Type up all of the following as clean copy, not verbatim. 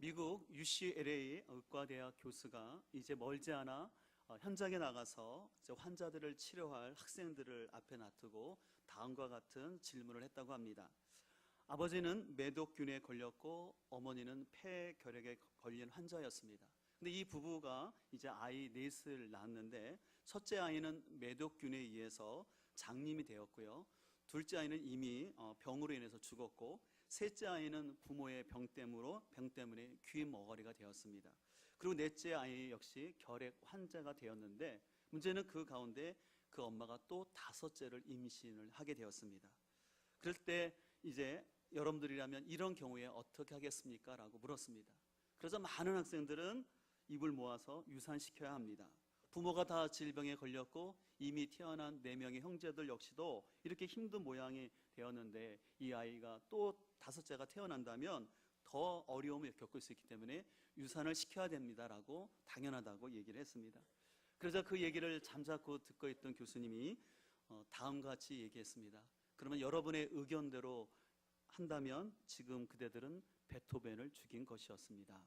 미국 UCLA 의과대학 교수가 이제 멀지 않아 현장에 나가서 이제 환자들을 치료할 학생들을 앞에 놔두고 다음과 같은 질문을 했다고 합니다. 아버지는 매독균에 걸렸고 어머니는 폐결핵에 걸린 환자였습니다. 근데 이 부부가 이제 아이 넷을 낳았는데 첫째 아이는 매독균에 의해서 장님이 되었고요. 둘째 아이는 이미 병으로 인해서 죽었고 셋째 아이는 부모의 병 때문에 귀 머거리가 되었습니다. 그리고 넷째 아이 역시 결핵 환자가 되었는데 문제는 그 가운데 그 엄마가 또 다섯째를 임신을 하게 되었습니다. 그럴 때 이제 여러분들이라면 이런 경우에 어떻게 하겠습니까? 라고 물었습니다. 그래서 많은 학생들은 입을 모아서 유산시켜야 합니다. 부모가 다 질병에 걸렸고 이미 태어난 4명의 형제들 역시도 이렇게 힘든 모양이 되었는데 이 아이가 또 다섯째가 태어난다면 더 어려움을 겪을 수 있기 때문에 유산을 시켜야 됩니다라고 당연하다고 얘기를 했습니다. 그러자 그 얘기를 잠자코 듣고 있던 교수님이 다음과 같이 얘기했습니다. 그러면 여러분의 의견대로 한다면 지금 그대들은 베토벤을 죽인 것이었습니다.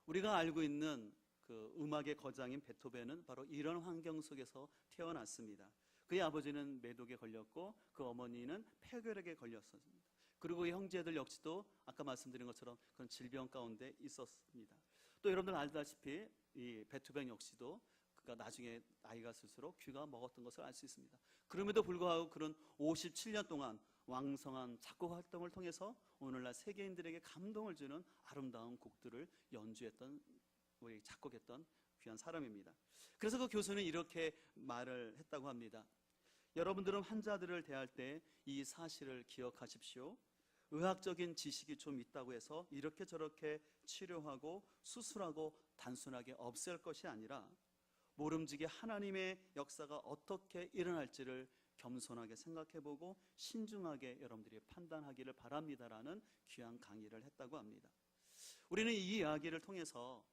우리가 알고 있는 그 음악의 거장인 베토벤은 바로 이런 환경 속에서 태어났습니다. 그의 아버지는 매독에 걸렸고 그 어머니는 폐결핵에 걸렸습니다. 그리고 그 형제들 역시도 아까 말씀드린 것처럼 그런 질병 가운데 있었습니다. 또 여러분들 알다시피 이 베토벤 역시도 그가 나중에 나이가 들수록 귀가 먹었던 것을 알 수 있습니다. 그럼에도 불구하고 그런 57년 동안 왕성한 작곡 활동을 통해서 오늘날 세계인들에게 감동을 주는 아름다운 곡들을 연주했던 우리 작곡했던 귀한 사람입니다. 그래서 그 교수는 이렇게 말을 했다고 합니다. 여러분들은 환자들을 대할 때 이 사실을 기억하십시오. 의학적인 지식이 좀 있다고 해서 이렇게 저렇게 치료하고 수술하고 단순하게 없앨 것이 아니라 모름지기 하나님의 역사가 어떻게 일어날지를 겸손하게 생각해보고 신중하게 여러분들이 판단하기를 바랍니다라는 귀한 강의를 했다고 합니다. 우리는 이 이야기를 통해서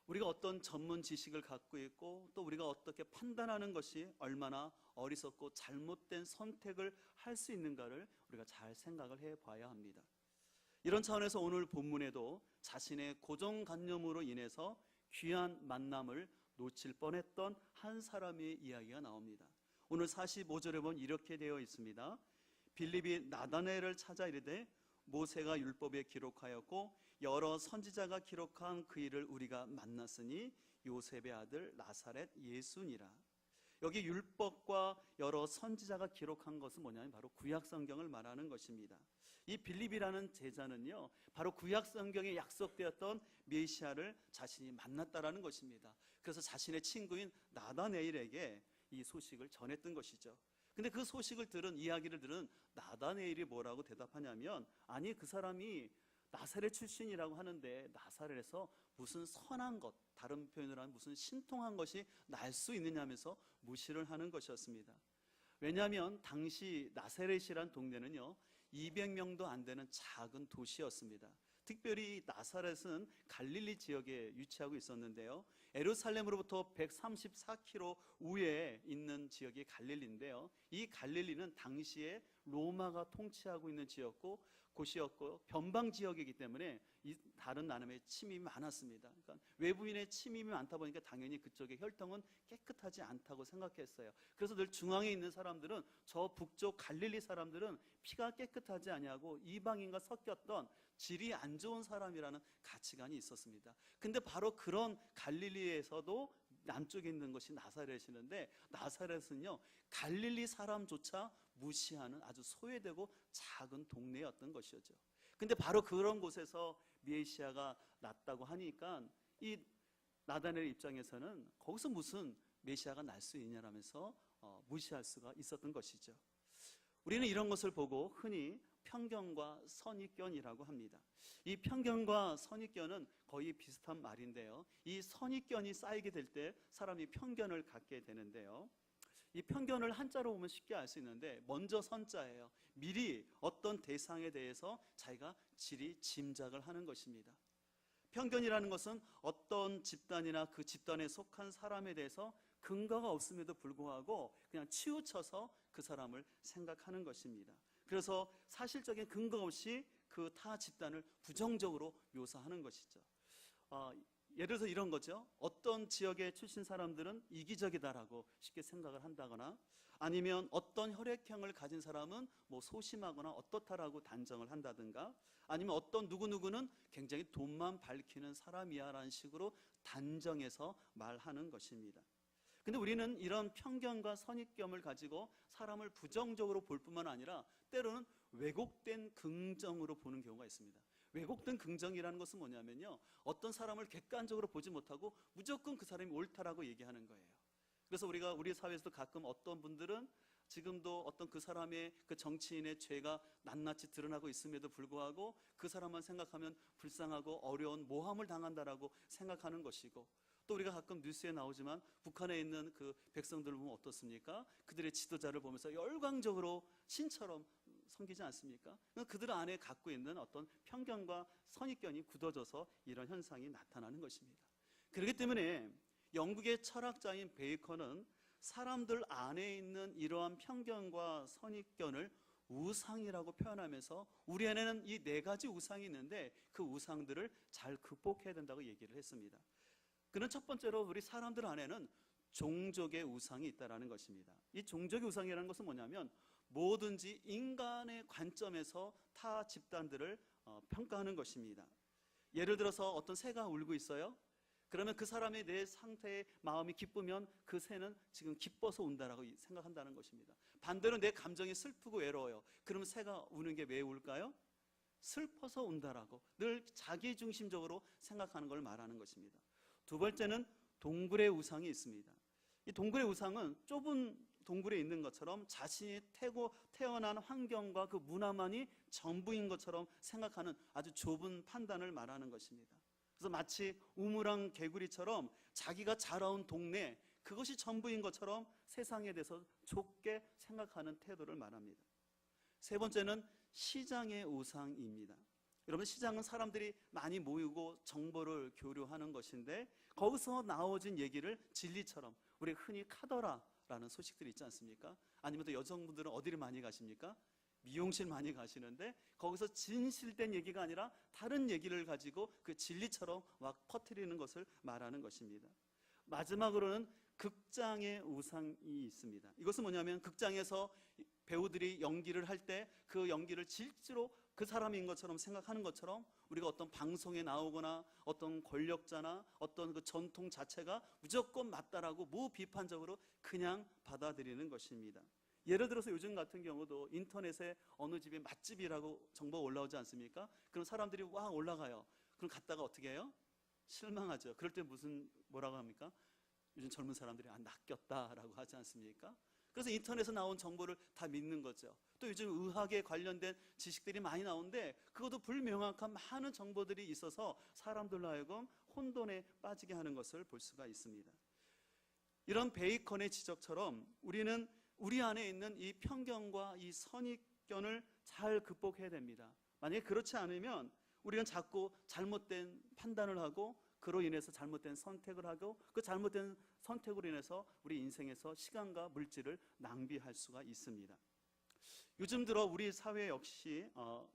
우리가 어떤 전문 지식을 갖고 있고 또 우리가 어떻게 판단하는 것이 얼마나 어리석고 잘못된 선택을 할 수 있는가를 우리가 잘 생각을 해봐야 합니다. 이런 차원에서 오늘 본문에도 자신의 고정관념으로 인해서 귀한 만남을 놓칠 뻔했던 한 사람의 이야기가 나옵니다. 오늘 45절에 보면 이렇게 되어 있습니다. 빌립이 나다나엘을 찾아 이르되 모세가 율법에 기록하였고 여러 선지자가 기록한 그 일을 우리가 만났으니 요셉의 아들 나사렛 예수니라. 여기 율법과 여러 선지자가 기록한 것은 뭐냐면 바로 구약성경을 말하는 것입니다. 이 빌립이라는 제자는요 바로 구약성경에 약속되었던 메시아를 자신이 만났다라는 것입니다. 그래서 자신의 친구인 나다네일에게 이 소식을 전했던 것이죠. 근데 그 소식을 들은 이야기를 들은 나다네일이 뭐라고 대답하냐면 아니 그 사람이 나사렛 출신이라고 하는데 나사렛에서 무슨 선한 것, 다른 표현으로 하면 무슨 신통한 것이 날 수 있느냐면서 무시를 하는 것이었습니다. 왜냐하면 당시 나사렛이란 동네는요 200명도 안 되는 작은 도시였습니다. 특별히 나사렛은 갈릴리 지역에 위치하고 있었는데요. 예루살렘으로부터 134km 우회에 있는 지역이 갈릴리인데요. 이 갈릴리는 당시에 로마가 통치하고 있는 곳이었고 변방 지역이기 때문에 이 다른 나라의 침입이 많았습니다. 그러니까 외부인의 침입이 많다 보니까 당연히 그쪽의 혈통은 깨끗하지 않다고 생각했어요. 그래서 늘 중앙에 있는 사람들은 저 북쪽 갈릴리 사람들은 피가 깨끗하지 아니하고 이방인과 섞였던 질이 안 좋은 사람이라는 가치관이 있었습니다. 근데 바로 그런 갈릴리에서도 남쪽에 있는 것이 나사렛이는데 나사렛은요 갈릴리 사람조차 무시하는 아주 소외되고 작은 동네였던 것이었죠. 근데 바로 그런 곳에서 메시아가 났다고 하니까 이 나다넬 입장에서는 거기서 무슨 메시아가 날 수 있냐라면서 무시할 수가 있었던 것이죠. 우리는 이런 것을 보고 흔히 편견과 선입견이라고 합니다. 이 편견과 선입견은 거의 비슷한 말인데요. 이 선입견이 쌓이게 될 때 사람이 편견을 갖게 되는데요. 이 편견을 한자로 보면 쉽게 알 수 있는데 먼저 선자예요. 미리 어떤 대상에 대해서 자기가 지리 짐작을 하는 것입니다. 편견이라는 것은 어떤 집단이나 그 집단에 속한 사람에 대해서 근거가 없음에도 불구하고 그냥 치우쳐서 그 사람을 생각하는 것입니다. 그래서 사실적인 근거 없이 그 타 집단을 부정적으로 묘사하는 것이죠. 예를 들어서 이런 거죠. 어떤 지역에 출신 사람들은 이기적이다라고 쉽게 생각을 한다거나, 아니면 어떤 혈액형을 가진 사람은 뭐 소심하거나 어떻다라고 단정을 한다든가, 아니면 어떤 누구누구는 굉장히 돈만 밝히는 사람이야 라는 식으로 단정해서 말하는 것입니다. 근데 우리는 이런 편견과 선입견을 가지고 사람을 부정적으로 볼 뿐만 아니라 때로는 왜곡된 긍정으로 보는 경우가 있습니다. 왜곡된 긍정이라는 것은 뭐냐면요, 어떤 사람을 객관적으로 보지 못하고 무조건 그 사람이 옳다라고 얘기하는 거예요. 그래서 우리가 우리 사회에서도 가끔 어떤 분들은 지금도 어떤 그 사람의, 그 정치인의 죄가 낱낱이 드러나고 있음에도 불구하고 그 사람만 생각하면 불쌍하고 어려운 모함을 당한다라고 생각하는 것이고, 또 우리가 가끔 뉴스에 나오지만 북한에 있는 그 백성들을 보면 어떻습니까? 그들의 지도자를 보면서 열광적으로 신처럼 섬기지 않습니까? 그들 안에 갖고 있는 어떤 편견과 선입견이 굳어져서 이런 현상이 나타나는 것입니다. 그렇기 때문에 영국의 철학자인 베이컨은 사람들 안에 있는 이러한 편견과 선입견을 우상이라고 표현하면서 우리 안에는 이 네 가지 우상이 있는데 그 우상들을 잘 극복해야 된다고 얘기를 했습니다. 그는 첫 번째로 우리 사람들 안에는 종족의 우상이 있다는 것입니다. 이 종족의 우상이라는 것은 뭐냐면 뭐든지 인간의 관점에서 타 집단들을 평가하는 것입니다. 예를 들어서 어떤 새가 울고 있어요. 그러면 그 사람의 내 상태의 마음이 기쁘면 그 새는 지금 기뻐서 운다라고 생각한다는 것입니다. 반대로 내 감정이 슬프고 외로워요. 그러면 새가 우는 게 왜 울까요? 슬퍼서 운다라고 늘 자기중심적으로 생각하는 걸 말하는 것입니다. 두 번째는 동굴의 우상이 있습니다. 이 동굴의 우상은 좁은 동굴에 있는 것처럼 자신이 태어난 환경과 그 문화만이 전부인 것처럼 생각하는 아주 좁은 판단을 말하는 것입니다. 그래서 마치 우물안 개구리처럼 자기가 자라온 동네, 그것이 전부인 것처럼 세상에 대해서 좁게 생각하는 태도를 말합니다. 세 번째는 시장의 우상입니다. 여러분, 시장은 사람들이 많이 모이고 정보를 교류하는 것인데 거기서 나오진 얘기를 진리처럼, 우리 흔히 카더라라는 소식들이 있지 않습니까? 아니면 또 여성분들은 어디를 많이 가십니까? 미용실 많이 가시는데 거기서 진실된 얘기가 아니라 다른 얘기를 가지고 그 진리처럼 막 퍼뜨리는 것을 말하는 것입니다. 마지막으로는 극장의 우상이 있습니다. 이것은 뭐냐면 극장에서 배우들이 연기를 할 때 그 연기를 실제로 그 사람인 것처럼 생각하는 것처럼 우리가 어떤 방송에 나오거나 어떤 권력자나 어떤 그 전통 자체가 무조건 맞다라고 무비판적으로 그냥 받아들이는 것입니다. 예를 들어서 요즘 같은 경우도 인터넷에 어느 집이 맛집이라고 정보가 올라오지 않습니까? 그럼 사람들이 와 올라가요. 그럼 갔다가 어떻게 해요? 실망하죠. 그럴 때 뭐라고 합니까? 요즘 젊은 사람들이 낚였다라고 하지 않습니까? 그래서 인터넷에 나온 정보를 다 믿는 거죠. 또 요즘 의학에 관련된 지식들이 많이 나오는데 그것도 불명확한 많은 정보들이 있어서 사람들로 하여금 혼돈에 빠지게 하는 것을 볼 수가 있습니다. 이런 베이컨의 지적처럼 우리는 우리 안에 있는 이 편견과 이 선입견을 잘 극복해야 됩니다. 만약에 그렇지 않으면 우리는 자꾸 잘못된 판단을 하고 그로 인해서 잘못된 선택을 하고 그 잘못된 선택으로 인해서 우리 인생에서 시간과 물질을 낭비할 수가 있습니다. 요즘 들어 우리 사회 역시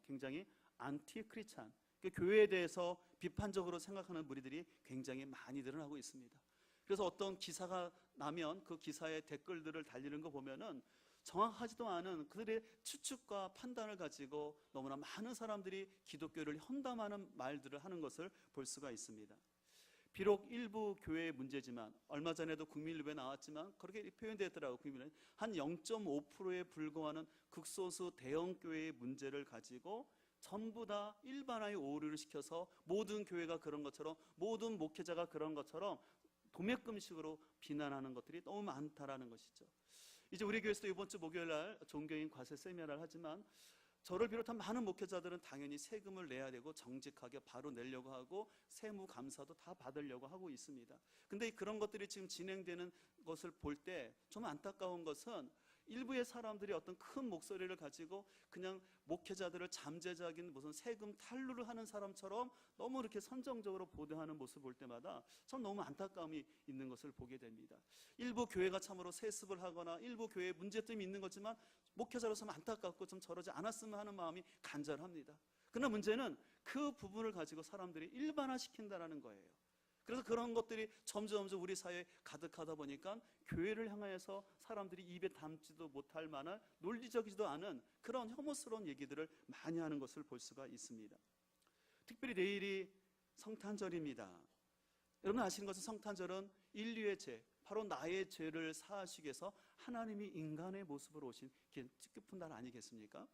굉장히 안티 크리스찬, 교회에 대해서 비판적으로 생각하는 무리들이 굉장히 많이 늘어나고 있습니다. 그래서 어떤 기사가 나면 그 기사에 댓글들을 달리는 거 보면은 정확하지도 않은 그들의 추측과 판단을 가지고 너무나 많은 사람들이 기독교를 험담하는 말들을 하는 것을 볼 수가 있습니다. 비록 일부 교회의 문제지만 얼마 전에도 국민일보에 나왔지만 그렇게 표현되더라고요. 국민은 한 0.5%에 불과하는 극소수 대형 교회의 문제를 가지고 전부 다 일반화의 오류를 시켜서 모든 교회가 그런 것처럼 모든 목회자가 그런 것처럼 도매금식으로 비난하는 것들이 너무 많다라는 것이죠. 이제 우리 교회에서도 이번 주 목요일 날 종교인 과세 세미나를 하지만 저를 비롯한 많은 목회자들은 당연히 세금을 내야 되고 정직하게 바로 내려고 하고 세무 감사도 다 받으려고 하고 있습니다. 근데 그런 것들이 지금 진행되는 것을 볼 때 좀 안타까운 것은 일부의 사람들이 어떤 큰 목소리를 가지고 그냥 목회자들을 잠재적인 무슨 세금 탈루를 하는 사람처럼 너무 이렇게 선정적으로 보도하는 모습을 볼 때마다 참 너무 안타까움이 있는 것을 보게 됩니다. 일부 교회가 참으로 세습을 하거나 일부 교회에 문제점이 있는 거지만 목회자로서는 안타깝고 좀 저러지 않았으면 하는 마음이 간절합니다. 그러나 문제는 그 부분을 가지고 사람들이 일반화시킨다라는 거예요. 그래서 그런 것들이 점점 우리 사회에 가득하다 보니까 교회를 향하여서 사람들이 입에 담지도 못할 만한 논리적이지도 않은 그런 혐오스러운 얘기들을 많이 하는 것을 볼 수가 있습니다. 특별히 내일이 성탄절입니다. 여러분 아시는 것은 성탄절은 인류의 죄, 바로 나의 죄를 사하시기 위해서 하나님이 인간의 모습으로 오신 뜻깊은 날 아니겠습니까?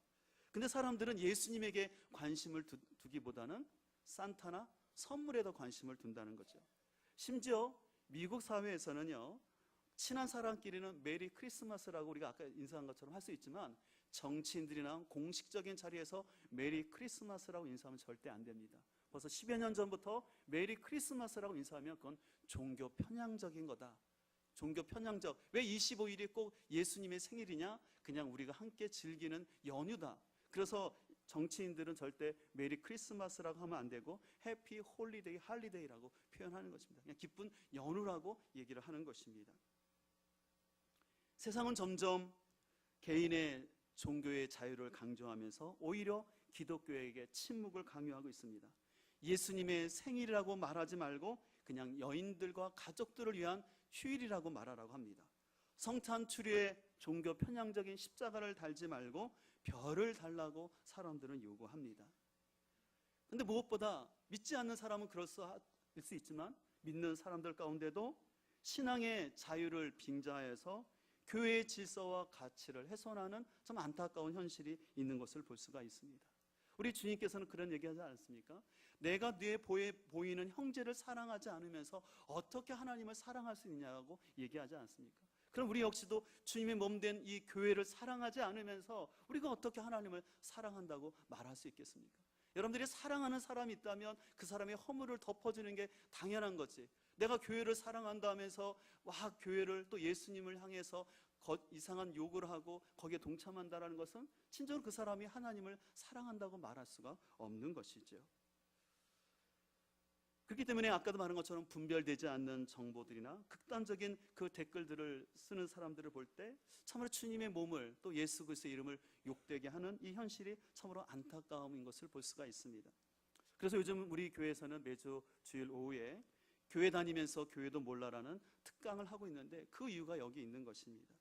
근데 사람들은 예수님에게 관심을 두기보다는 산타나 선물에 더 관심을 둔다는 거죠. 심지어 미국 사회에서는요, 친한 사람끼리는 메리 크리스마스라고 우리가 아까 인사한 것처럼 할 수 있지만 정치인들이나 공식적인 자리에서 메리 크리스마스라고 인사하면 절대 안 됩니다. 벌써 10여 년 전부터 메리 크리스마스라고 인사하면 그건 종교 편향적인 거다. 종교 편향적. 왜 25일이 꼭 예수님의 생일이냐? 그냥 우리가 함께 즐기는 연휴다. 그래서 정치인들은 절대 메리 크리스마스라고 하면 안 되고 해피 홀리데이, 할리데이라고 표현하는 것입니다. 그냥 기쁜 연휴라고 얘기를 하는 것입니다. 세상은 점점 개인의 종교의 자유를 강조하면서 오히려 기독교에게 침묵을 강요하고 있습니다. 예수님의 생일이라고 말하지 말고 그냥 여인들과 가족들을 위한 휴일이라고 말하라고 합니다. 성탄 추리에 종교 편향적인 십자가를 달지 말고 별을 달라고 사람들은 요구합니다. 그런데 무엇보다 믿지 않는 사람은 그럴 수 있지만 믿는 사람들 가운데도 신앙의 자유를 빙자해서 교회의 질서와 가치를 훼손하는 좀 안타까운 현실이 있는 것을 볼 수가 있습니다. 우리 주님께서는 그런 얘기하지 않았습니까? 내가 내 보이는 형제를 사랑하지 않으면서 어떻게 하나님을 사랑할 수 있냐고 얘기하지 않습니까? 그럼 우리 역시도 주님의 몸된 이 교회를 사랑하지 않으면서 우리가 어떻게 하나님을 사랑한다고 말할 수 있겠습니까? 여러분들이 사랑하는 사람이 있다면 그 사람의 허물을 덮어주는 게 당연한 거지. 내가 교회를 사랑한다 하면서 교회를 또 예수님을 향해서 이상한 요구를 하고 거기에 동참한다는 것은 진짜로 그 사람이 하나님을 사랑한다고 말할 수가 없는 것이죠. 그렇기 때문에 아까도 말한 것처럼 분별되지 않는 정보들이나 극단적인 그 댓글들을 쓰는 사람들을 볼 때 참으로 주님의 몸을 또 예수 그리스도의 이름을 욕되게 하는 이 현실이 참으로 안타까움인 것을 볼 수가 있습니다. 그래서 요즘 우리 교회에서는 매주 주일 오후에 교회 다니면서 교회도 몰라라는 특강을 하고 있는데 그 이유가 여기 있는 것입니다.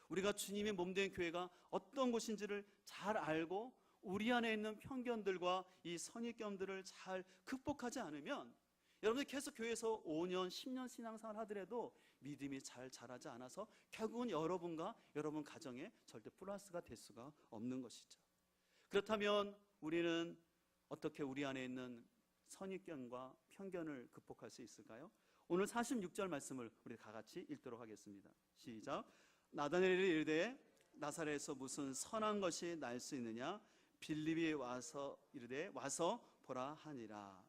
우리가 주님의 몸된 교회가 어떤 곳인지를 잘 알고 우리 안에 있는 편견들과 이 선입견들을 잘 극복하지 않으면 여러분들 계속 교회에서 5년, 10년 신앙생활 하더라도 믿음이 잘 자라지 않아서 결국은 여러분과 여러분 가정에 절대 플러스가 될 수가 없는 것이죠. 그렇다면 우리는 어떻게 우리 안에 있는 선입견과 편견을 극복할 수 있을까요? 오늘 46절 말씀을 우리 다 같이 읽도록 하겠습니다. 시작. 나다나엘이 이르되 나사렛에서 무슨 선한 것이 날 수 있느냐? 빌립이 와서 이르되 와서 보라 하니라.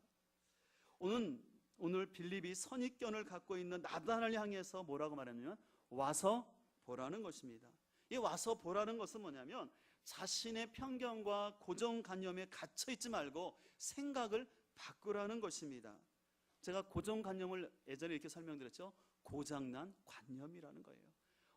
오늘 빌립이 선입견을 갖고 있는 나다나엘을 향해서 뭐라고 말했냐면 와서 보라는 것입니다. 이 와서 보라는 것은 뭐냐면 자신의 편견과 고정관념에 갇혀 있지 말고 생각을 바꾸라는 것입니다. 제가 고정관념을 예전에 이렇게 설명드렸죠. 고장난 관념이라는 거예요.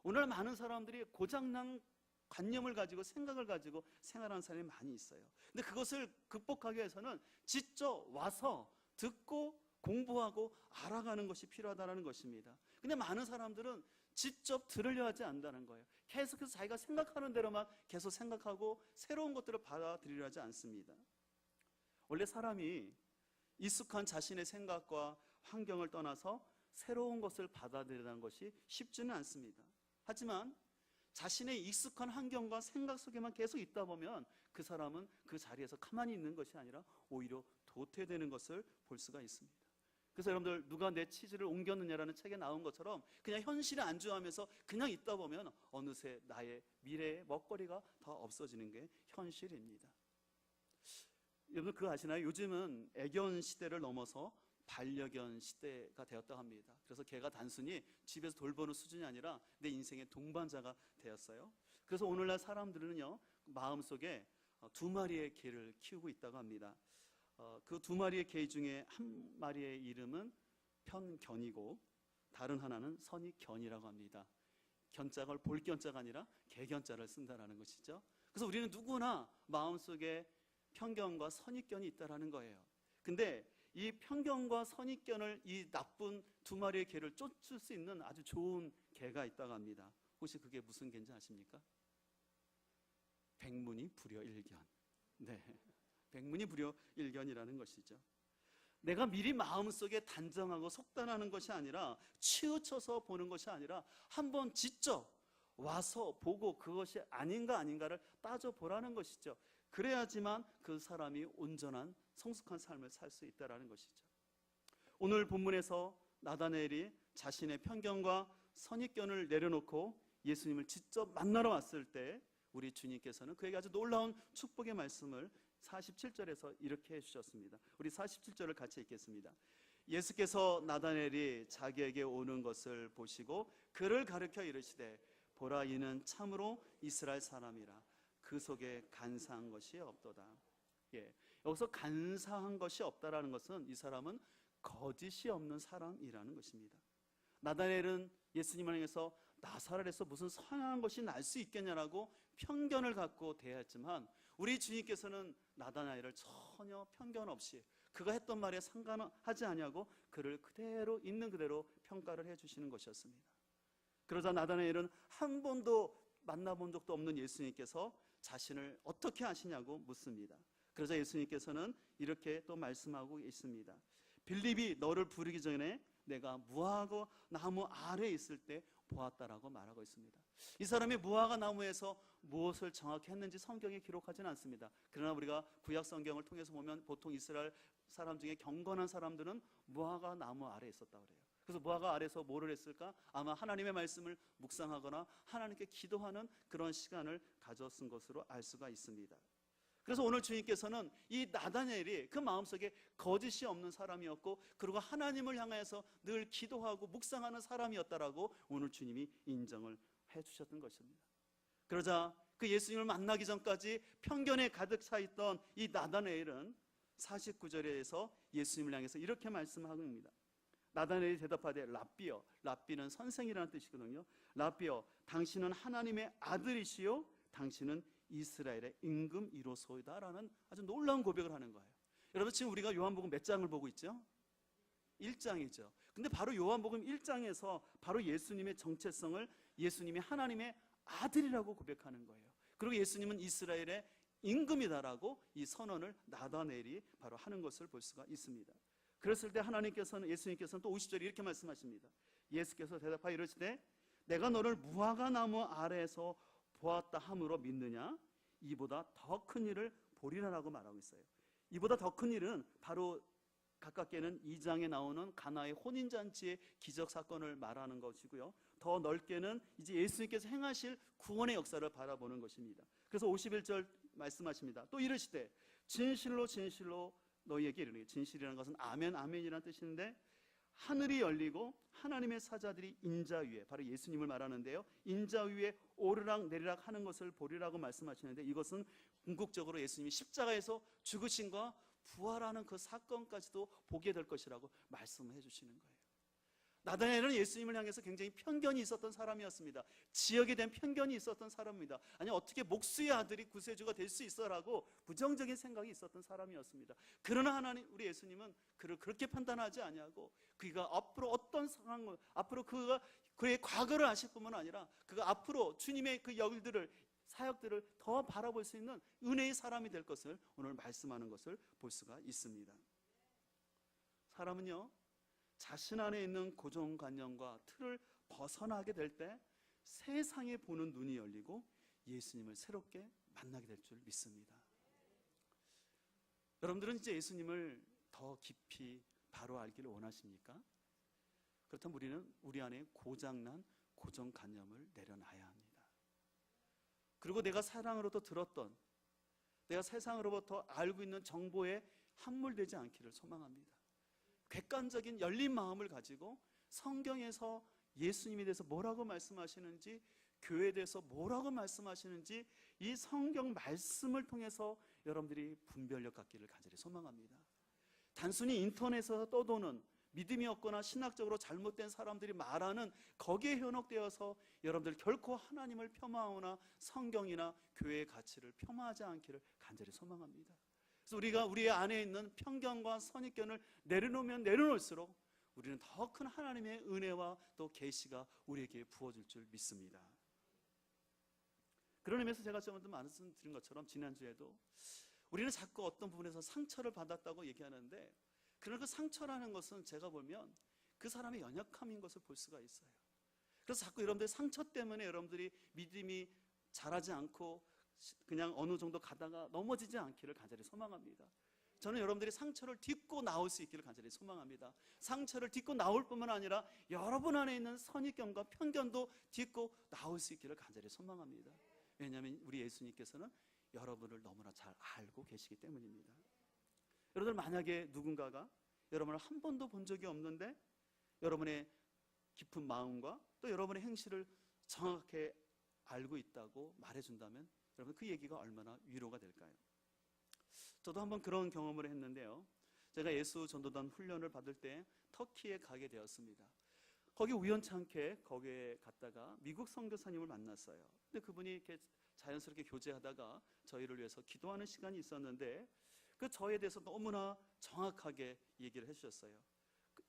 오늘 많은 사람들이 고장난 관념을 가지고 생각을 가지고 생활하는 사람이 많이 있어요. 근데 그것을 극복하기 위해서는 직접 와서 듣고 공부하고 알아가는 것이 필요하다는 것입니다. 근데 많은 사람들은 직접 들으려 하지 않는다는 거예요. 계속해서 자기가 생각하는 대로만 계속 생각하고 새로운 것들을 받아들이려 하지 않습니다. 원래 사람이 익숙한 자신의 생각과 환경을 떠나서 새로운 것을 받아들이는 것이 쉽지는 않습니다. 하지만 자신의 익숙한 환경과 생각 속에만 계속 있다 보면 그 사람은 그 자리에서 가만히 있는 것이 아니라 오히려 도태되는 것을 볼 수가 있습니다. 그래서 여러분들 누가 내 치즈를 옮겼느냐라는 책에 나온 것처럼 그냥 현실에 안주하면서 그냥 있다 보면 어느새 나의 미래의 먹거리가 더 없어지는 게 현실입니다. 여러분 그거 아시나요? 요즘은 애견 시대를 넘어서 반려견 시대가 되었다고 합니다. 그래서 개가 단순히 집에서 돌보는 수준이 아니라 내 인생의 동반자가 되었어요. 그래서 오늘날 사람들은요 마음속에 2마리의 개를 키우고 있다고 합니다. 그 2마리의 개 중에 한 마리의 이름은 편견이고 다른 하나는 선입견이라고 합니다. 견자가 볼견자가 아니라 개견자를 쓴다라는 것이죠. 그래서 우리는 누구나 마음속에 편견과 선입견이 있다라는 거예요. 근데 이 편견과 선입견을, 이 나쁜 두 마리의 개를 쫓을 수 있는 아주 좋은 개가 있다고 합니다. 혹시 그게 무슨 개인지 아십니까? 백문이불여일견. 네, 백문이불여일견이라는 것이죠. 내가 미리 마음속에 단정하고 속단하는 것이 아니라, 치우쳐서 보는 것이 아니라 한번 직접 와서 보고 그것이 아닌가를 따져보라는 것이죠. 그래야지만 그 사람이 온전한 성숙한 삶을 살 수 있다는 것이죠. 오늘 본문에서 나다나엘이 자신의 편견과 선입견을 내려놓고 예수님을 직접 만나러 왔을 때 우리 주님께서는 그에게 아주 놀라운 축복의 말씀을 47절에서 이렇게 해주셨습니다. 우리 47절을 같이 읽겠습니다. 예수께서 나다나엘이 자기에게 오는 것을 보시고 그를 가르쳐 이르시되, 보라, 이는 참으로 이스라엘 사람이라. 그 속에 간사한 것이 없도다. 여기서 간사한 것이 없다라는 것은 이 사람은 거짓이 없는 사람이라는 것입니다. 나다나엘은 예수님을 향해서 나사렛에서 무슨 선한 것이 날 수 있겠냐라고 편견을 갖고 대했지만, 우리 주님께서는 나다나엘을 전혀 편견 없이 그가 했던 말에 상관하지 아니하고 그를 그대로 있는 그대로 평가를 해주시는 것이었습니다. 그러자 나다나엘은 한 번도 만나본 적도 없는 예수님께서 자신을 어떻게 아시냐고 묻습니다. 그러자 예수님께서는 이렇게 또 말씀하고 있습니다. 빌립이 너를 부르기 전에 내가 무화과 나무 아래에 있을 때 보았다라고 말하고 있습니다. 이 사람이 무화과 나무에서 무엇을 정확히 했는지 성경에 기록하지는 않습니다. 그러나 우리가 구약 성경을 통해서 보면 보통 이스라엘 사람 중에 경건한 사람들은 무화과 나무 아래에 있었다고 그래요. 그래서 무화과 아래에서 뭐를 했을까? 아마 하나님의 말씀을 묵상하거나 하나님께 기도하는 그런 시간을 가졌은 것으로 알 수가 있습니다. 그래서 오늘 주님께서는 이 나다나엘이 그 마음속에 거짓이 없는 사람이었고, 그리고 하나님을 향해서 늘 기도하고 묵상하는 사람이었다라고 오늘 주님이 인정을 해주셨던 것입니다. 그러자 그 예수님을 만나기 전까지 편견에 가득 차 있던 이 나다나엘은 49절에서 예수님을 향해서 이렇게 말씀합니다. 나다나엘이 대답하되, 랍비여, 랍비는 선생이라는 뜻이거든요. 랍비여, 당신은 하나님의 아들이시요 당신은 이스라엘의 임금 이로소이다라는 아주 놀라운 고백을 하는 거예요. 여러분, 지금 우리가 요한복음 몇 장을 보고 있죠? 1장이죠. 근데 바로 요한복음 1장에서 바로 예수님의 정체성을 예수님이 하나님의 아들이라고 고백하는 거예요. 그리고 예수님은 이스라엘의 임금이다라고 이 선언을 나다나엘이 바로 하는 것을 볼 수가 있습니다. 그랬을 때 예수님께서는 또 50절에 이렇게 말씀하십니다. 예수께서 대답하여 이르시되, 내가 너를 무화과 나무 아래에서 보았다 함으로 믿느냐? 이보다 더 큰 일을 보리라라고 말하고 있어요. 이보다 더 큰 일은 바로 가깝게는 2장에 나오는 가나의 혼인잔치의 기적 사건을 말하는 것이고요. 더 넓게는 이제 예수님께서 행하실 구원의 역사를 바라보는 것입니다. 그래서 51절 말씀하십니다. 또 이르시되, 진실로 진실로 너희에게 이르노니, 진실이라는 것은 아멘 아멘이라는 뜻인데, 하늘이 열리고 하나님의 사자들이 인자 위에, 바로 예수님을 말하는데요, 인자 위에 오르락 내리락 하는 것을 보리라고 말씀하시는데, 이것은 궁극적으로 예수님이 십자가에서 죽으심과 부활하는 그 사건까지도 보게 될 것이라고 말씀을 해주시는 거예요. 나다나엘은 예수님을 향해서 굉장히 편견이 있었던 사람이었습니다. 지역에 대한 편견이 있었던 사람입니다. 아니, 어떻게 목수의 아들이 구세주가 될 수 있어라고 부정적인 생각이 있었던 사람이었습니다. 그러나 하나님, 우리 예수님은 그를 그렇게 판단하지 아니하고, 그가 앞으로 어떤 상황을, 앞으로 그가 그의 과거를 아실 뿐만 아니라 그가 앞으로 주님의 그 일들을, 사역들을 더 바라볼 수 있는 은혜의 사람이 될 것을 오늘 말씀하는 것을 볼 수가 있습니다. 사람은요, 자신 안에 있는 고정관념과 틀을 벗어나게 될 때 세상에 보는 눈이 열리고 예수님을 새롭게 만나게 될 줄 믿습니다. 여러분들은 이제 예수님을 더 깊이 바로 알기를 원하십니까? 그렇다면 우리는 우리 안에 고장난 고정관념을 내려놔야 합니다. 그리고 내가 사랑으로부터 들었던, 내가 세상으로부터 알고 있는 정보에 함몰되지 않기를 소망합니다. 객관적인 열린 마음을 가지고 성경에서 예수님에 대해서 뭐라고 말씀하시는지, 교회에 대해서 뭐라고 말씀하시는지 이 성경 말씀을 통해서 여러분들이 분별력 갖기를 간절히 소망합니다. 단순히 인터넷에서 떠도는 믿음이 없거나 신학적으로 잘못된 사람들이 말하는 거기에 현혹되어서 여러분들 결코 하나님을 폄하하거나 성경이나 교회의 가치를 폄하하지 않기를 간절히 소망합니다. 그래서 우리가 우리 안에 있는 편견과 선입견을 내려놓으면 내려놓을수록 우리는 더 큰 하나님의 은혜와 또 계시가 우리에게 부어질 줄 믿습니다. 그런 의미에서 제가 좀 말씀드린 것처럼 지난주에도 우리는 자꾸 어떤 부분에서 상처를 받았다고 얘기하는데, 그러나 그 상처라는 것은 제가 보면 그 사람의 연약함인 것을 볼 수가 있어요. 그래서 자꾸 여러분들 상처 때문에 여러분들이 믿음이 자라지 않고 그냥 어느 정도 가다가 넘어지지 않기를 간절히 소망합니다. 저는 여러분들이 상처를 딛고 나올 수 있기를 간절히 소망합니다. 상처를 딛고 나올 뿐만 아니라 여러분 안에 있는 선입견과 편견도 딛고 나올 수 있기를 간절히 소망합니다. 왜냐하면 우리 예수님께서는 여러분을 너무나 잘 알고 계시기 때문입니다. 여러분들, 만약에 누군가가 여러분을 한 번도 본 적이 없는데 여러분의 깊은 마음과 또 여러분의 행실을 정확하게 알고 있다고 말해준다면 여러분, 그 얘기가 얼마나 위로가 될까요? 저도 한번 그런 경험을 했는데요. 제가 예수 전도단 훈련을 받을 때 터키에 가게 되었습니다. 거기 우연찮게 거기에 갔다가 미국 선교사님을 만났어요. 근데 그분이 이렇게 자연스럽게 교제하다가 저희를 위해서 기도하는 시간이 있었는데 그 저에 대해서 너무나 정확하게 얘기를 해주셨어요.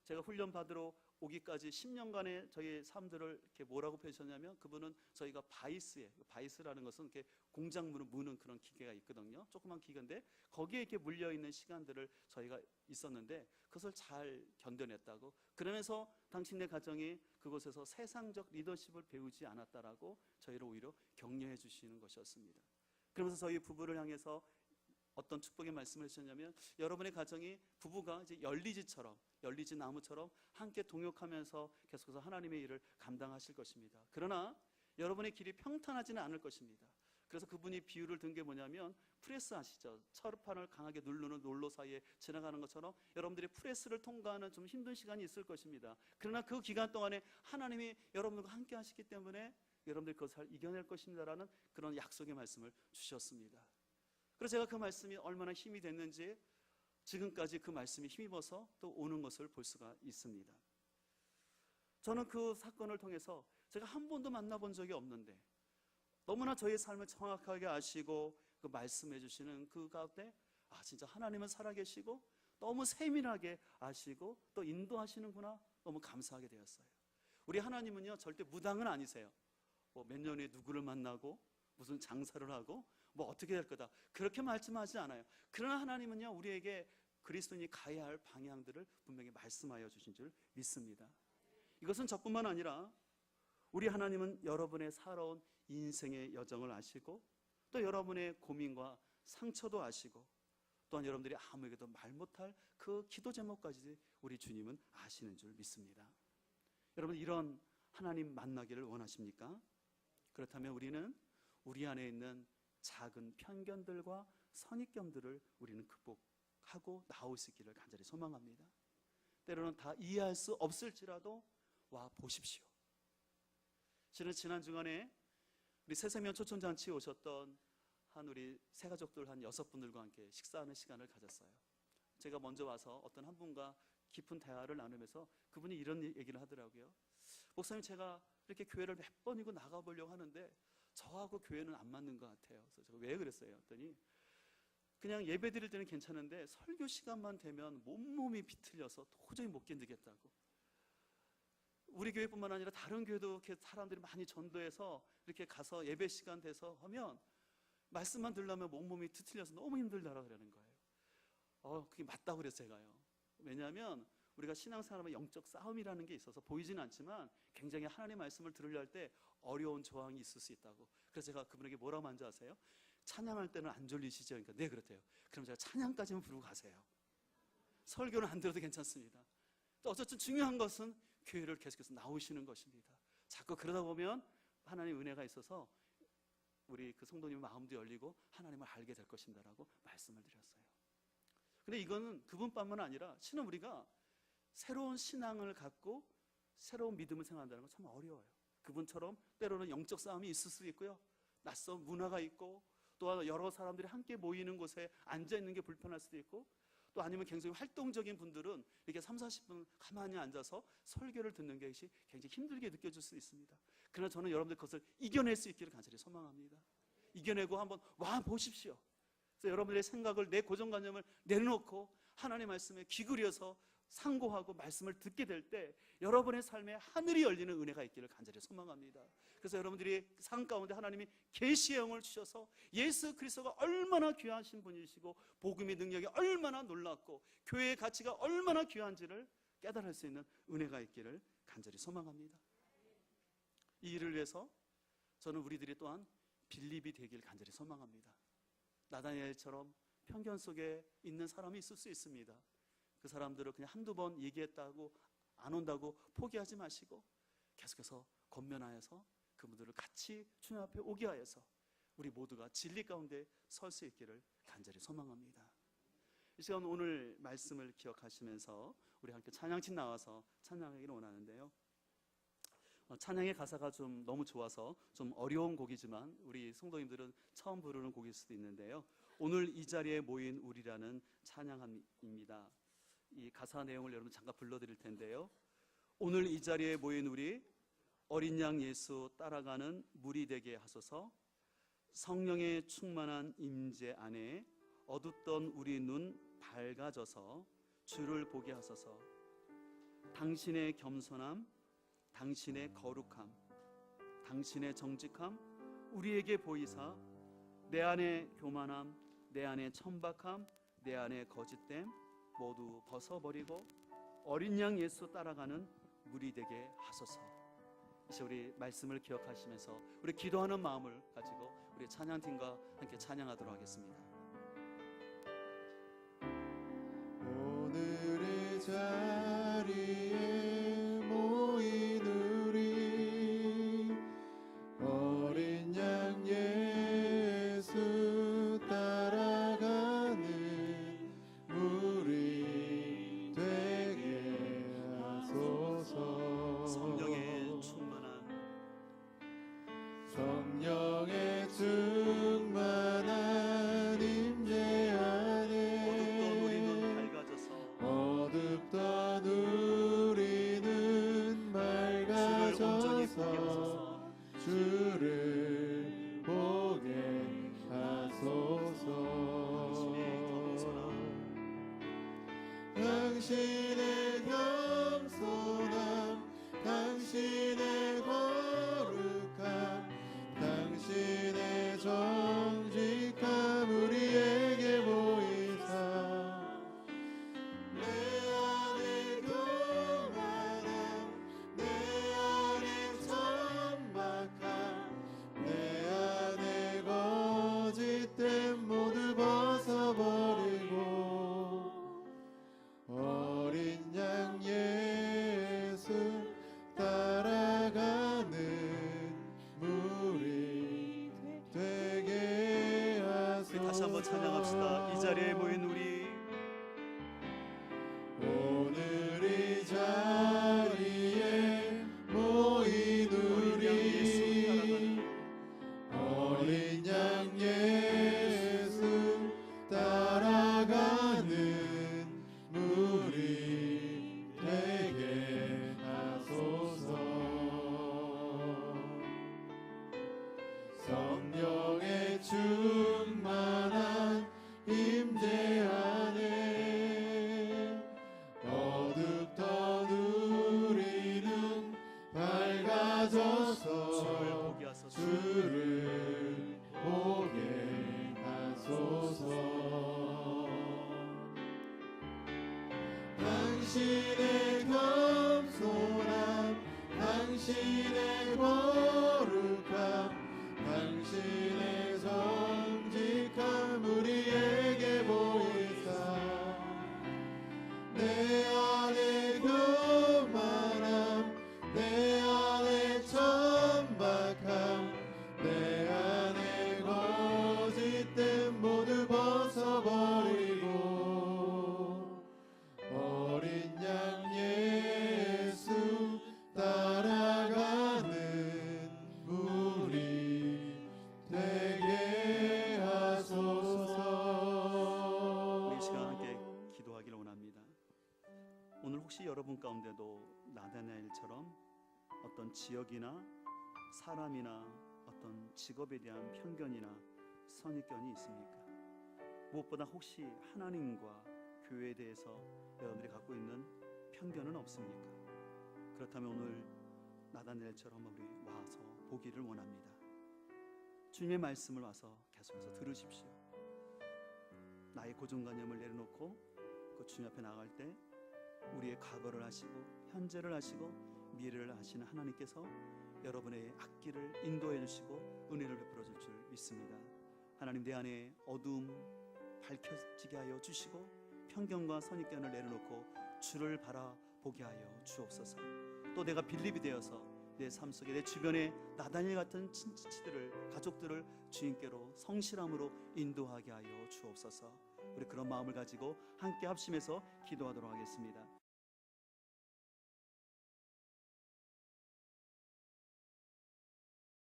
제가 훈련 받으러 오기까지 10년간의 저희 삶들을 이렇게 뭐라고 표현하셨냐면, 그분은 저희가 바이스라는 것은 이렇게 공작물을 무는 그런 기계가 있거든요. 조그만 기계인데 거기에 이렇게 물려 있는 시간들을 저희가 있었는데 그것을 잘 견뎌냈다고, 그러면서 당신네 가정이 그곳에서 세상적 리더십을 배우지 않았다라고 저희를 오히려 격려해 주시는 것이었습니다. 그러면서 저희 부부를 향해서 어떤 축복의 말씀을 해주셨냐면, 여러분의 가정이 부부가 이제 열리지 나무처럼 함께 동역하면서 계속해서 하나님의 일을 감당하실 것입니다. 그러나 여러분의 길이 평탄하지는 않을 것입니다. 그래서 그분이 비유를 든 게 뭐냐면, 프레스 아시죠? 철판을 강하게 누르는 롤러 사이에 지나가는 것처럼 여러분들이 프레스를 통과하는 좀 힘든 시간이 있을 것입니다. 그러나 그 기간 동안에 하나님이 여러분들과 함께 하시기 때문에 여러분들이 그것을 이겨낼 것입니다라는 그런 약속의 말씀을 주셨습니다. 그래서 제가 그 말씀이 얼마나 힘이 됐는지 지금까지 그 말씀이 힘입어서 또 오는 것을 볼 수가 있습니다. 저는 그 사건을 통해서 제가 한 번도 만나본 적이 없는데 너무나 저의 삶을 정확하게 아시고 그 말씀해 주시는 그 가운데, 진짜 하나님은 살아계시고 너무 세밀하게 아시고 또 인도하시는구나, 너무 감사하게 되었어요. 우리 하나님은요 절대 무당은 아니세요. 몇 년에 누구를 만나고 무슨 장사를 하고 뭐 어떻게 될 거다, 그렇게 말씀하지 않아요. 그러나 하나님은요 우리에게 그리스도인이 가야 할 방향들을 분명히 말씀하여 주신 줄 믿습니다. 이것은 저뿐만 아니라 우리 하나님은 여러분의 살아온 인생의 여정을 아시고 또 여러분의 고민과 상처도 아시고 또한 여러분들이 아무에게도 말 못할 그 기도 제목까지 우리 주님은 아시는 줄 믿습니다. 여러분, 이런 하나님 만나기를 원하십니까? 그렇다면 우리는 우리 안에 있는 작은 편견들과 선입견들을 우리는 극복하고 나올 수 있기를 간절히 소망합니다. 때로는 다 이해할 수 없을지라도 와 보십시오. 실은 지난 주간에 우리 새세면 초청잔치에 오셨던 한 우리 새가족들 한 6분들과 함께 식사하는 시간을 가졌어요. 제가 먼저 와서 어떤 한 분과 깊은 대화를 나누면서 그분이 이런 얘기를 하더라고요. 목사님, 제가 이렇게 교회를 몇 번이고 나가보려고 하는데 저하고 교회는 안 맞는 것 같아요. 그래서 제가 왜 그랬어요? 했더니 그냥 예배 드릴 때는 괜찮은데 설교 시간만 되면 몸이 비틀려서 도저히 못 견디겠다고. 우리 교회뿐만 아니라 다른 교회도 이렇게 사람들이 많이 전도해서 이렇게 가서 예배 시간 돼서 하면 말씀만 들으려면 몸이 뒤틀려서 너무 힘들다라고 그러는 거예요. 그게 맞다고 그랬어요, 제가요. 왜냐하면 우리가 신앙생활하면 영적 싸움이라는 게 있어서 보이지는 않지만 굉장히 하나님의 말씀을 들으려 할 때 어려운 저항이 있을 수 있다고. 그래서 제가 그분에게 뭐라고 만져 아세요? 찬양할 때는 안 졸리시죠? 그러니까 네, 그렇대요. 그럼 제가 찬양까지만 부르고 가세요. 설교는 안 들어도 괜찮습니다. 또 어쨌든 중요한 것은 교회를 계속해서 나오시는 것입니다. 자꾸 그러다 보면 하나님의 은혜가 있어서 우리 그 성도님 마음도 열리고 하나님을 알게 될 것입니다라고 말씀을 드렸어요. 근데 이거는 그분뿐만 아니라 신은 우리가 새로운 신앙을 갖고 새로운 믿음을 생각한다는 건 참 어려워요. 그분처럼 때로는 영적 싸움이 있을 수 있고요, 낯선 문화가 있고 또 여러 사람들이 함께 모이는 곳에 앉아있는 게 불편할 수도 있고, 또 아니면 굉장히 활동적인 분들은 이렇게 30-40분 가만히 앉아서 설교를 듣는 것이 굉장히 힘들게 느껴질 수 있습니다. 그러나 저는 여러분들 그것을 이겨낼 수 있기를 간절히 소망합니다. 이겨내고 한번 와 보십시오. 그래서 여러분들의 생각을, 내 고정관념을 내려놓고 하나님의 말씀에 귀 기울여서 상고하고 말씀을 듣게 될 때 여러분의 삶에 하늘이 열리는 은혜가 있기를 간절히 소망합니다. 그래서 여러분들이 삶 가운데 하나님이 계시의 영을 주셔서 예수 그리스도가 얼마나 귀하신 분이시고 복음의 능력이 얼마나 놀랍고 교회의 가치가 얼마나 귀한지를 깨달을 수 있는 은혜가 있기를 간절히 소망합니다. 이 일을 위해서 저는 우리들이 또한 빌립이 되길 간절히 소망합니다. 나다니엘처럼 편견 속에 있는 사람이 있을 수 있습니다. 그 사람들을 그냥 한두 번 얘기했다고 안 온다고 포기하지 마시고 계속해서 권면하여서 그분들을 같이 주님 앞에 오게 하여서 우리 모두가 진리 가운데 설 수 있기를 간절히 소망합니다. 이 시간 오늘 말씀을 기억하시면서 우리 함께 찬양팀 나와서 찬양하기를 원하는데요. 찬양의 가사가 좀 너무 좋아서 좀 어려운 곡이지만 우리 성도님들은 처음 부르는 곡일 수도 있는데요. 오늘 이 자리에 모인 우리라는 찬양입니다. 이 가사 내용을 여러분 잠깐 불러드릴 텐데요. 오늘 이 자리에 모인 우리 어린 양 예수 따라가는 무리 되게 하소서. 성령의 충만한 임재 안에 어둡던 우리 눈 밝아져서 주를 보게 하소서. 당신의 겸손함, 당신의 거룩함, 당신의 정직함 우리에게 보이사 내 안에 교만함, 내 안에 천박함, 내 안에 거짓됨 모두 벗어버리고 어린 양 예수 따라가는 무리 되게 하소서. 이제 우리 말씀을 기억하시면서 우리 기도하는 마음을 가지고 우리 찬양팀과 함께 찬양하도록 하겠습니다. 오늘의 자리에 모인 우리 어린 양 예수 따라가는 무리 되게 하소서. 성령의 충만한 임재 안에 어둡던 우리는 맑아져서 주를 보게 하소서. 당신의 겸손함, 당신의 거룩함, 당신의 정직함 우리에게 보이사 내 안에 교만함, 내 안에 천박함, 내 안에 거짓됨 모두 벗어버리고 어린 양 예수 따라가는 무리 되게 하소서. 우리 다시 한번 찬양합시다. 이 자리에 모인 우리 오늘 이 자리에 모인 우리 어린 양 예수 따라가는 무리 되게 하소서. 성령의 충만한 임재 안에 어둡던 우리는 밝아져서 주를 보게 하소서. 당신의 겸손함, 당신의 거룩함, 당신의 정직함 우리에게 보이사 내 안에 교만함, 내 안에 천박함, 내 안에 거짓됨 모두 벗어버리고 어린 양 예수 따라가는 무리 되게 하소서. 우리 시간 함께 기도하기를 원합니다. 오늘 혹시 여러분 가운데도 나다나엘처럼 어떤 지역이나 사람이나 어떤 직업에 대한 편견이나 선입견이 있습니까? 무엇보다 혹시 하나님과 교회에 대해서 여러분들이 갖고 있는 편견은 없습니까? 그렇다면 오늘 나다니엘처럼 우리 와서 보기를 원합니다. 주님의 말씀을 와서 계속해서 들으십시오. 나의 고정관념을 내려놓고 그 주님 앞에 나갈 때 우리의 과거를 아시고 현재를 아시고 미래를 아시는 하나님께서 여러분의 앞길을 인도해 주시고 은혜를 베풀어 줄 줄 믿습니다. 하나님, 내 안에 어두움 밝혀지게 하여 주시고 편견과 선입견을 내려놓고 주를 바라보게 하여 주옵소서. 또 내가 빌립이 되어서 내 삶 속에 내 주변에 나다니엘 같은 친지들을 가족들을 주님께로 성실함으로 인도하게 하여 주옵소서. 우리 그런 마음을 가지고 함께 합심해서 기도하도록 하겠습니다.